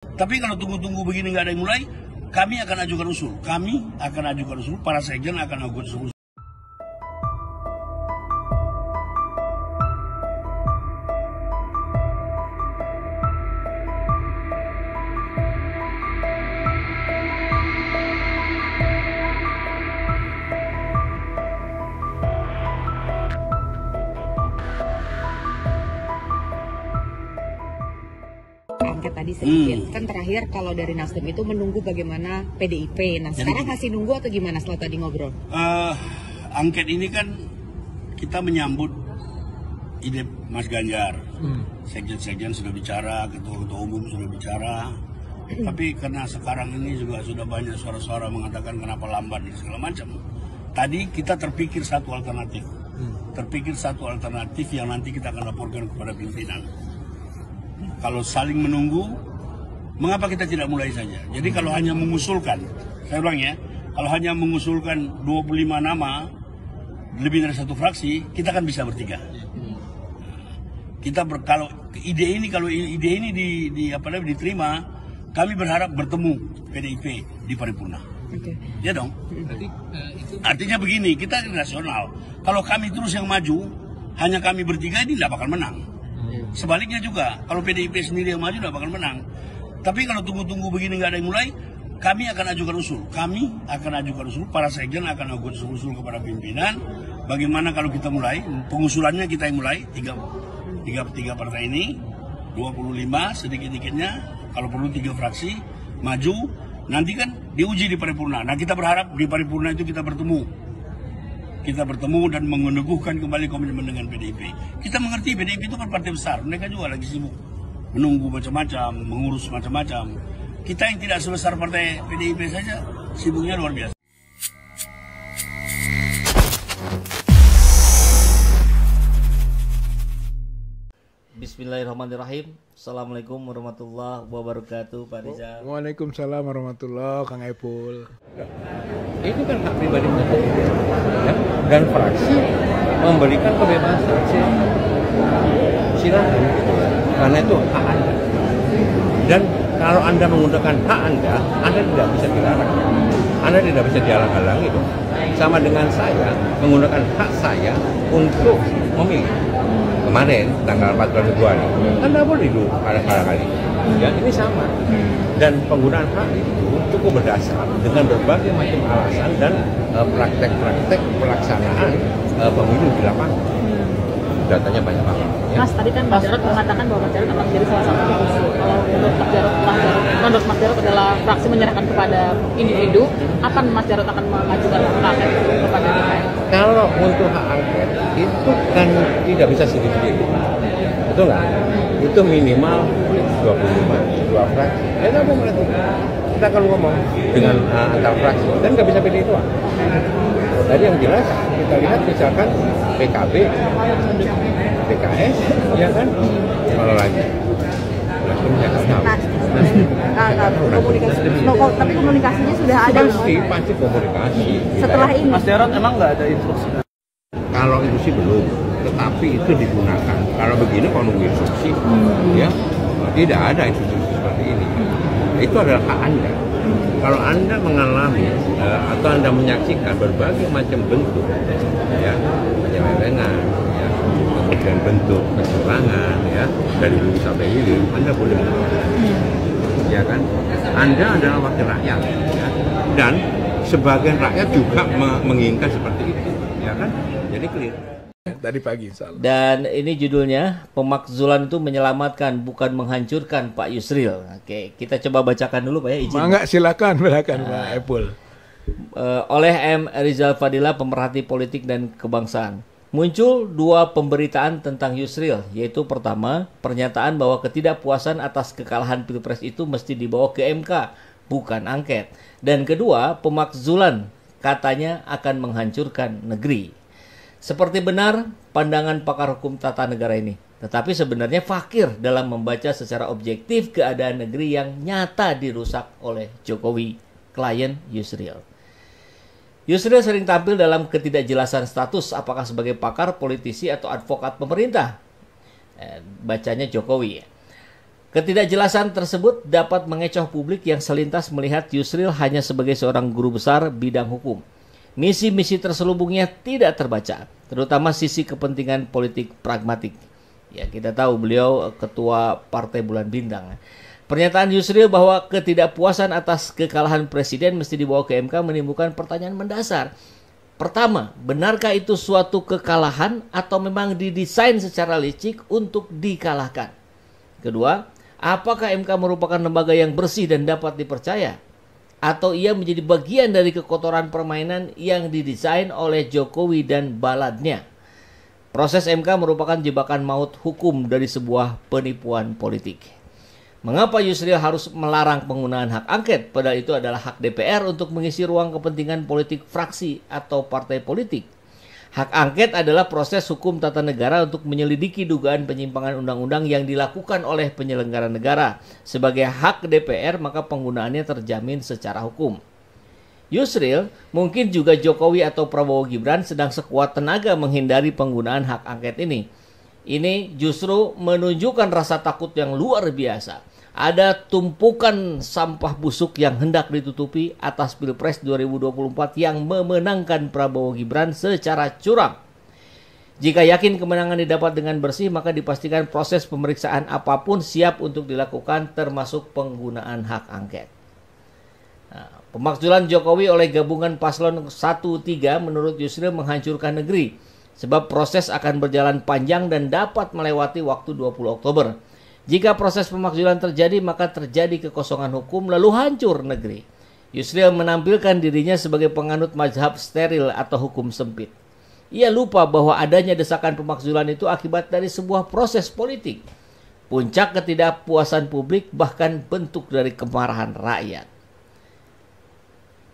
Tapi kalau tunggu-tunggu begini nggak ada yang mulai, kami akan ajukan usul. Para sekjen akan ajukan usul. Angket tadi sedikit, kan terakhir kalau dari Nasdem itu menunggu bagaimana PDIP. Nah sekarang masih nunggu atau gimana setelah tadi ngobrol? Angket ini kan kita menyambut ide Mas Ganjar. Sekjen-sekjen sudah bicara, ketua-ketua umum sudah bicara. Tapi karena sekarang ini juga sudah banyak suara-suara mengatakan kenapa lambat dan segala macam. Tadi kita terpikir satu alternatif. Yang nanti kita akan laporkan kepada pimpinan. Kalau saling menunggu, mengapa kita tidak mulai saja? Jadi kalau hanya mengusulkan, saya ulang ya, kalau hanya mengusulkan 25 nama, lebih dari satu fraksi, kita kan bisa bertiga. Kalau ide ini diterima, kami berharap bertemu PDIP di paripurna. Ya dong. Artinya begini, kita nasional. Kalau kami terus yang maju, hanya kami bertiga ini tidak bakal menang. Sebaliknya juga, kalau PDIP sendiri yang maju tidak bakal menang. Tapi kalau tunggu-tunggu begini nggak ada yang mulai, kami akan ajukan usul. Para sekjen akan ajukan usul kepada pimpinan. Bagaimana kalau kita mulai? Pengusulannya kita yang mulai, tiga partai ini, 25 sedikit-dikitnya. Kalau perlu 3 fraksi maju. Nanti kan diuji di paripurna. Nah kita berharap di paripurna itu kita bertemu dan meneguhkan kembali komitmen dengan PDIP. Kita mengerti PDIP itu kan partai besar, mereka juga lagi sibuk menunggu macam-macam, mengurus macam-macam. Kita yang tidak sebesar partai PDIP saja, sibuknya luar biasa. Bismillahirrahmanirrahim. Assalamualaikum warahmatullahi wabarakatuh, Pak Rizal. Waalaikumsalam warahmatullahi, Kang Epul. Ini kan hak pribadi mereka, ya? Dan fraksi memberikan kebebasan, silakan, karena itu hak Anda. Dan kalau Anda menggunakan hak Anda tidak bisa dilarang, Anda tidak bisa dihalang-halangi dong. Sama dengan saya menggunakan hak saya untuk memilih. Kemarin tanggal 14 Februari, Anda boleh dulu kali. Ya, ini sama. Dan penggunaan hak itu cukup berdasar dengan berbagai macam alasan dan praktek-praktek pelaksanaan pemilu di lapangan. Datanya banyak banget. Ya. Mas, tadi kan Mas Jarod mengatakan bahwa Mas Jarod akan menjadi salah satu musuh. Kalau menurut Mas Jarod adalah fraksi menyerahkan kepada individu, apa Mas Jarod akan mengajukan hak angket kepada DPR? Kalau untuk hak angket itu kan tidak bisa sendiri-sendiri, betul nggak? Itu minimal 2 fraksi. Ya nggak mau melakukan. Kita kalau ngomong dengan antar fraksi dan nggak bisa pilih itu. Tadi yang jelas kita lihat misalkan PKB, PKS, ya kan? Kalau lagi, tapi komunikasinya sudah ada. Pasti komunikasi. Setelah ini, Mas Jarod emang nggak ada instruksi? Kalau itu sih belum, tetapi itu digunakan. Kalau begini kalau nunggu instruksi, ya tidak ada instruksi seperti ini. Itu adalah hak Anda. Kalau Anda mengalami atau Anda menyaksikan berbagai macam bentuk, ya penyelewengan, ya, kemudian bentuk kecurangan, ya dari hulu sampai hilir, Anda boleh melakukan, ya kan? Anda adalah wakil rakyat, ya, dan sebagian rakyat juga menginginkan seperti itu, ya kan? Jadi clear. Tadi pagi, salah. Dan ini judulnya, pemakzulan itu menyelamatkan bukan menghancurkan, Pak Yusril. Oke, kita coba bacakan dulu Pak ya, izin. Mangga silakan Pak Epul. Oleh M. Rizal Fadila, pemerhati politik dan kebangsaan. Muncul 2 pemberitaan tentang Yusril, yaitu pertama, pernyataan bahwa ketidakpuasan atas kekalahan Pilpres itu mesti dibawa ke MK, bukan angket. Dan kedua, pemakzulan katanya akan menghancurkan negeri. Seperti benar pandangan pakar hukum tata negara ini. Tetapi sebenarnya fakir dalam membaca secara objektif keadaan negeri yang nyata dirusak oleh Jokowi, klien Yusril. Yusril sering tampil dalam ketidakjelasan status apakah sebagai pakar, politisi, atau advokat pemerintah. Bacanya Jokowi. Ketidakjelasan tersebut dapat mengecoh publik yang selintas melihat Yusril hanya sebagai seorang guru besar bidang hukum. Misi-misi terselubungnya tidak terbaca, terutama sisi kepentingan politik pragmatik. Ya, kita tahu beliau ketua Partai Bulan Bintang. Pernyataan Yusril bahwa ketidakpuasan atas kekalahan presiden mesti dibawa ke MK menimbulkan pertanyaan mendasar. Pertama, benarkah itu suatu kekalahan atau memang didesain secara licik untuk dikalahkan? Kedua, apakah MK merupakan lembaga yang bersih dan dapat dipercaya? Atau ia menjadi bagian dari kekotoran permainan yang didesain oleh Jokowi dan baladnya? Proses MK merupakan jebakan maut hukum dari sebuah penipuan politik. Mengapa Yusril harus melarang penggunaan hak angket? Padahal itu adalah hak DPR untuk mengisi ruang kepentingan politik fraksi atau partai politik. Hak angket adalah proses hukum tata negara untuk menyelidiki dugaan penyimpangan undang-undang yang dilakukan oleh penyelenggara negara. Sebagai hak DPR, maka penggunaannya terjamin secara hukum. Yusril, mungkin juga Jokowi atau Prabowo Gibran sedang sekuat tenaga menghindari penggunaan hak angket ini. Ini justru menunjukkan rasa takut yang luar biasa. Ada tumpukan sampah busuk yang hendak ditutupi atas Pilpres 2024 yang memenangkan Prabowo Gibran secara curang. Jika yakin kemenangan didapat dengan bersih, maka dipastikan proses pemeriksaan apapun siap untuk dilakukan, termasuk penggunaan hak angket. Pemakzulan Jokowi oleh gabungan paslon 1-3 menurut Yusril menghancurkan negeri. Sebab proses akan berjalan panjang dan dapat melewati waktu 20 Oktober. Jika proses pemakzulan terjadi, maka terjadi kekosongan hukum lalu hancur negeri. Yusril menampilkan dirinya sebagai penganut mazhab steril atau hukum sempit. Ia lupa bahwa adanya desakan pemakzulan itu akibat dari sebuah proses politik. Puncak ketidakpuasan publik bahkan bentuk dari kemarahan rakyat.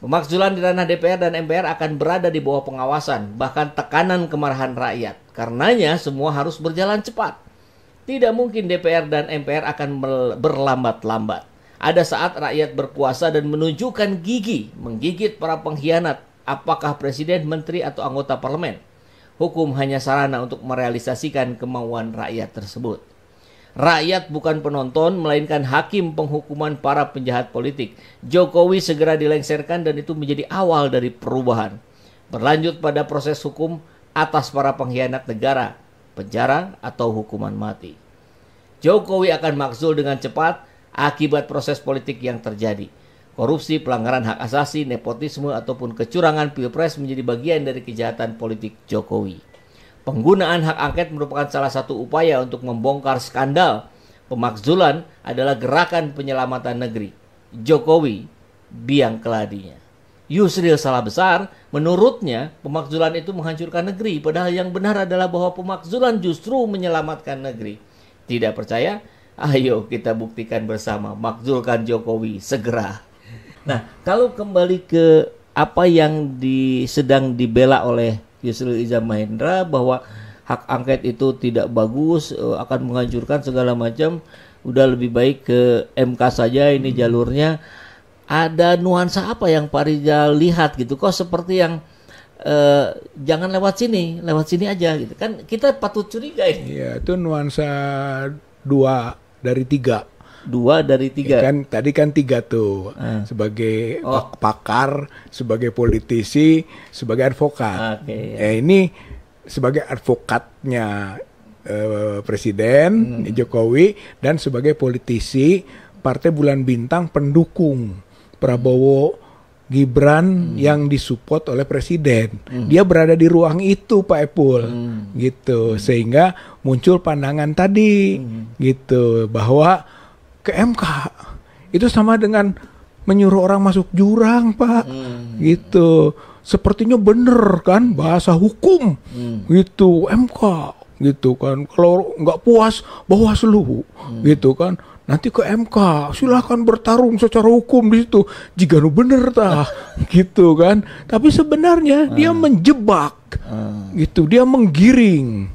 Pemakzulan di ranah DPR dan MPR akan berada di bawah pengawasan, bahkan tekanan kemarahan rakyat. Karenanya semua harus berjalan cepat. Tidak mungkin DPR dan MPR akan berlambat-lambat. Ada saat rakyat berkuasa dan menunjukkan gigi, menggigit para pengkhianat, apakah presiden, menteri, atau anggota parlemen. Hukum hanya sarana untuk merealisasikan kemauan rakyat tersebut. Rakyat bukan penonton, melainkan hakim penghukuman para penjahat politik. Jokowi segera dilengsarkan dan itu menjadi awal dari perubahan. Berlanjut pada proses hukum atas para pengkhianat negara, penjara atau hukuman mati. Jokowi akan makzul dengan cepat akibat proses politik yang terjadi. Korupsi, pelanggaran hak asasi, nepotisme, ataupun kecurangan Pilpres menjadi bagian dari kejahatan politik Jokowi. Penggunaan hak angket merupakan salah satu upaya untuk membongkar skandal. Pemakzulan adalah gerakan penyelamatan negeri. Jokowi biang keladinya. Yusril salah besar, menurutnya pemakzulan itu menghancurkan negeri. Padahal yang benar adalah bahwa pemakzulan justru menyelamatkan negeri. Tidak percaya? Ayo kita buktikan bersama. Makzulkan Jokowi segera. Nah, kalau kembali ke apa yang sedang dibela oleh Yusril Iza Mahendra bahwa hak angket itu tidak bagus, akan menghancurkan segala macam, udah lebih baik ke MK saja ini jalurnya. Ada nuansa apa yang Pak Rizal lihat gitu? Kok seperti yang jangan lewat sini aja gitu. Kan kita patut curiga ini. Iya, itu nuansa 2 dari 3. 2 dari 3. Ya kan tadi kan 3 tuh. Sebagai pakar, sebagai politisi, sebagai advokat. Okay. Ini sebagai advokatnya Presiden Jokowi dan sebagai politisi Partai Bulan Bintang pendukung Prabowo Gibran yang disupport oleh Presiden. Dia berada di ruang itu, Pak Epul. Gitu. Sehingga muncul pandangan tadi gitu bahwa ke MK itu sama dengan menyuruh orang masuk jurang, Pak. Gitu. Sepertinya bener kan bahasa hukum. Gitu, MK gitu kan. Kalau nggak puas Bawaslu gitu kan. Nanti ke MK, silahkan bertarung secara hukum di situ. Jika bener tah gitu kan. Tapi sebenarnya dia menjebak. Gitu, dia menggiring.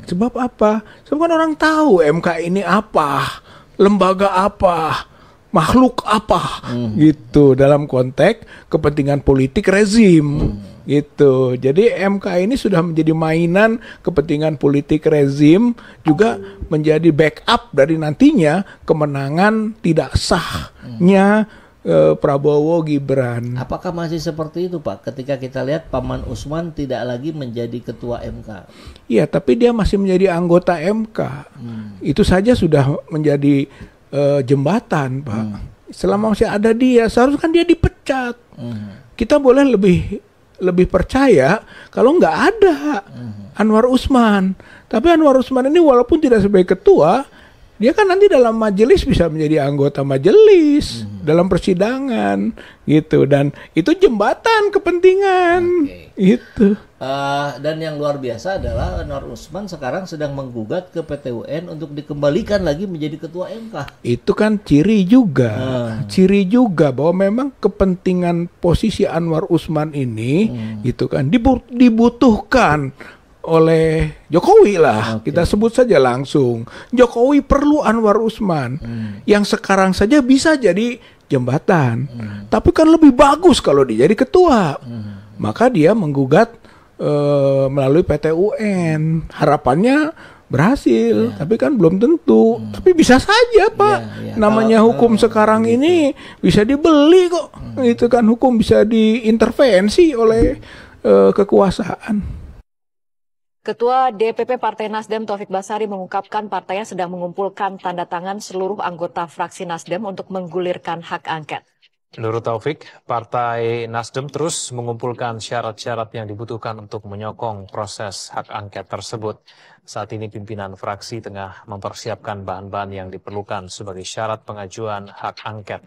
Sebab apa? Sebab kan orang tahu MK ini apa, lembaga apa, makhluk apa gitu dalam konteks kepentingan politik rezim gitu. Jadi MK ini sudah menjadi mainan kepentingan politik rezim, juga menjadi backup dari nantinya kemenangan tidak sahnya Prabowo Gibran. Apakah masih seperti itu, Pak, ketika kita lihat Paman Usman tidak lagi menjadi ketua MK? Iya, tapi dia masih menjadi anggota MK. Itu saja sudah menjadi jembatan, Pak. Selama masih ada dia, seharusnya kan dia dipecat. Kita boleh lebih percaya kalau nggak ada Anwar Usman. Tapi Anwar Usman ini walaupun tidak sebagai ketua, dia kan nanti dalam majelis bisa menjadi anggota majelis dalam persidangan gitu, dan itu jembatan kepentingan itu. Dan yang luar biasa adalah Anwar Usman sekarang sedang menggugat ke PT UN untuk dikembalikan lagi menjadi ketua MK. Itu kan ciri juga bahwa memang kepentingan posisi Anwar Usman ini gitu kan dibutuhkan oleh Jokowi lah. Kita sebut saja langsung, Jokowi perlu Anwar Usman yang sekarang saja bisa jadi jembatan, tapi kan lebih bagus kalau dia jadi ketua. Maka dia menggugat melalui PT UN, harapannya berhasil, tapi kan belum tentu. Tapi bisa saja, Pak. Namanya hukum sekarang ini bisa dibeli kok. Itu kan hukum bisa diintervensi oleh kekuasaan. Ketua DPP Partai Nasdem Taufik Basari mengungkapkan partainya sedang mengumpulkan tanda tangan seluruh anggota fraksi Nasdem untuk menggulirkan hak angket. Menurut Taufik, Partai Nasdem terus mengumpulkan syarat-syarat yang dibutuhkan untuk menyokong proses hak angket tersebut. Saat ini pimpinan fraksi tengah mempersiapkan bahan-bahan yang diperlukan sebagai syarat pengajuan hak angket.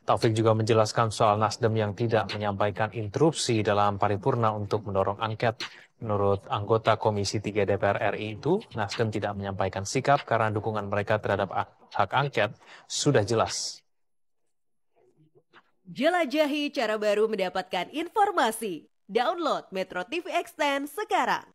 Taufik juga menjelaskan soal Nasdem yang tidak menyampaikan interupsi dalam paripurna untuk mendorong angket. Menurut anggota Komisi 3 DPR RI itu, Nasdem tidak menyampaikan sikap karena dukungan mereka terhadap hak angket sudah jelas. Jelajahi cara baru mendapatkan informasi. Download Metro TV Extend sekarang.